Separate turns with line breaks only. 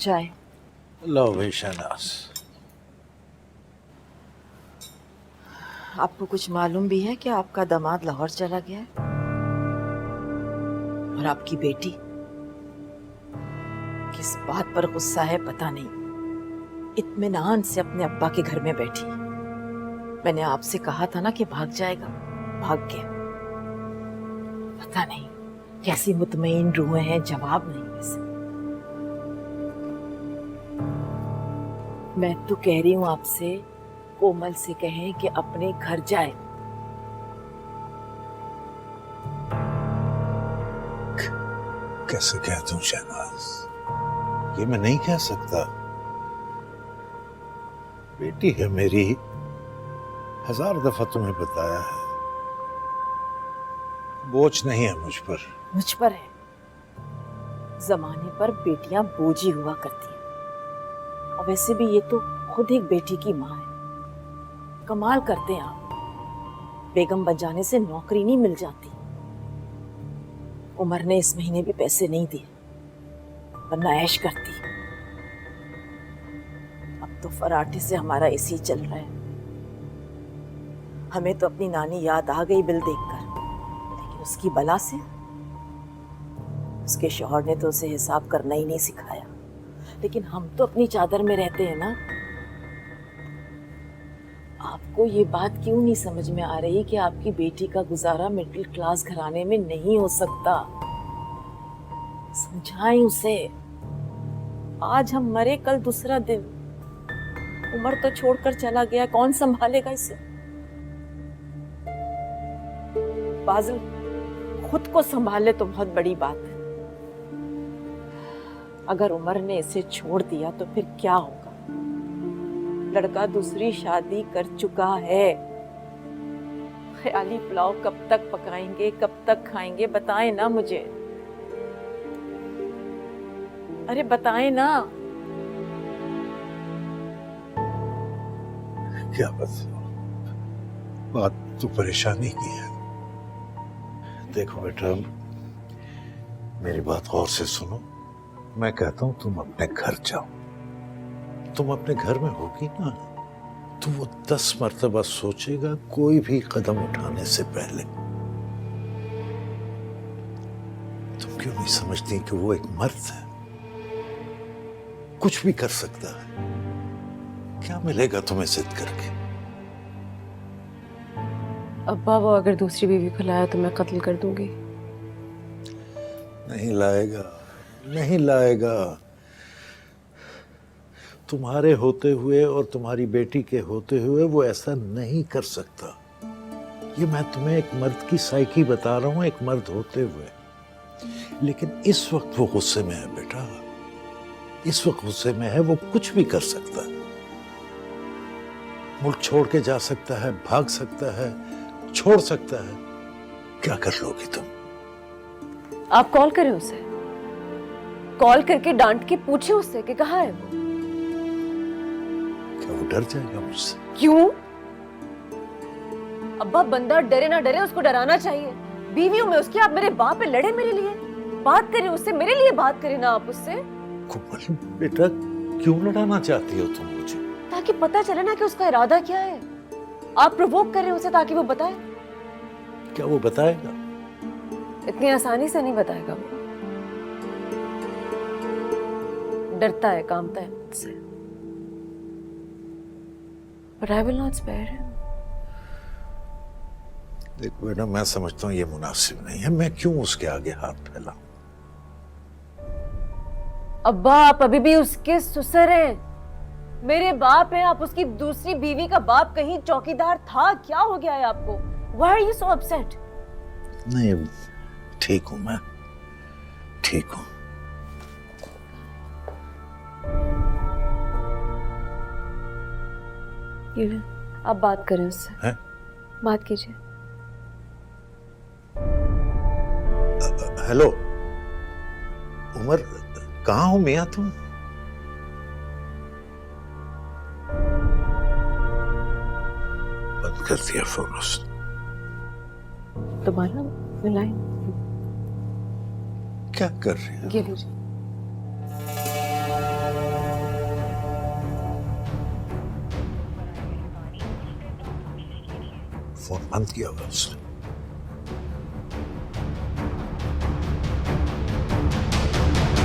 चाय।
लो भाई शहनाज।
आपको कुछ मालूम भी है कि आपका दामाद लाहौर चला गया है? और आपकी बेटी किस बात पर गुस्सा है पता नहीं, इत्मीनान से अपने अब्बा के घर में बैठी। मैंने आपसे कहा था ना कि भाग जाएगा, भाग गया। पता नहीं कैसी मुतमईन रूहें हैं, जवाब नहीं। वैसे मैं तो कह रही हूं आपसे, कोमल से कहें कि अपने घर जाए।
कैसे कह दूं शहनाज, ये मैं नहीं कह सकता। बेटी है मेरी, 1000 दफा तुम्हें बताया है। बोझ नहीं है मुझ पर।
मुझ पर है। जमाने पर बेटियां बोझ ही हुआ करती हैं। और वैसे भी ये तो खुद एक बेटी की माँ है। कमाल करते हैं आप, बेगम बन जाने से नौकरी नहीं मिल जाती। उमर ने इस महीने भी पैसे नहीं दिए, वरना ऐश करती। अब तो फराटे से हमारा एसी चल रहा है। हमें तो अपनी नानी याद आ गई बिल देखकर, लेकिन उसकी बला से उसके शौहर ने तो उसे हिसाब करना ही नहीं सिखाया। लेकिन हम तो अपनी चादर में रहते हैं ना। आपको ये बात क्यों नहीं समझ में आ रही कि आपकी बेटी का गुजारा मिडिल क्लास घराने में नहीं हो सकता? समझाएं उसे। आज हम मरे, कल दूसरा दिन। उमर तो छोड़कर चला गया, कौन संभालेगा इसे? बाजिल खुद को संभाले तो बहुत बड़ी बात है। अगर उमर ने इसे छोड़ दिया तो फिर क्या होगा? लड़का दूसरी शादी कर चुका है। ख्याली पुलाव कब तक पकाएंगे, कब तक खाएंगे? बताएं ना मुझे, अरे बताएं ना।
क्या बात तो परेशानी की है। देखो बेटा, मेरी बात गौर से सुनो। मैं कहता हूं तुम अपने घर जाओ। तुम अपने घर में होगी ना, तो वो 10 मर्तबा सोचेगा कोई भी कदम उठाने से पहले। तुम क्यों नहीं समझती कि वो एक मर्द है, कुछ भी कर सकता है। क्या मिलेगा तुम्हें जिद करके?
अब्बा, वो अगर दूसरी बीवी को लाया तो मैं कत्ल कर दूंगी।
नहीं लाएगा, नहीं लाएगा। तुम्हारे होते हुए और तुम्हारी बेटी के होते हुए वो ऐसा नहीं कर सकता। ये मैं तुम्हें एक मर्द की साइकी बता रहा हूं, एक मर्द होते हुए। लेकिन इस वक्त वो गुस्से में है बेटा, इस वक्त गुस्से में है। वो कुछ भी कर सकता है, मुल्क छोड़ के जा सकता है, भाग सकता है, छोड़ सकता है। क्या कर लोगी तुम?
आप कॉल करें उसे, कॉल करके डांट के पूछे उससे कि कहाँ है वो।
क्या वो डर जाएगा मुझसे?
क्यों? अब्बा, बंदा डरे ना डरे, उसको डराना चाहिए। बीवी हूं मैं उसकी, आप मेरे बाप पे लड़े मेरे लिए। बात करें उससे, मेरे लिए बात करें ना आप उससे।
कोमल बेटा, क्यों लड़ाना चाहती हो तुम मुझे?
ताकि पता चले ना कि उसका इरादा क्या है। आप प्रोवोक कर रहे हैं उसे ताकि वो बताए।
क्या वो बताएगा?
इतनी आसानी से नहीं बताएगा वो। डरता है, कांपता है मुझसे। But I will not spare him.
देखो बेटा, मैं समझता हूँ ये मुनासिब नहीं है। मैं क्यों उसके आगे हाथ फैलाऊं?
अब्बा, आप अभी भी उसके ससुर हैं, मेरे बाप हैं। आप उसकी दूसरी बीवी का बाप कहीं चौकीदार था? क्या हो गया है आपको? Why are you so upset?
नहीं, ठीक हूं मैं, ठीक हूं।
ये ले, आप बात करें उससे।
हैं?
बात कीजिए।
हेलो उमर, कहाँ हो मियां तुम? बंद कर दिया फोन उसने।
दोबारा मिलाएं।
क्या कर रही हो?
ये लीजिए।
फोन बंद किया हुआ उसने।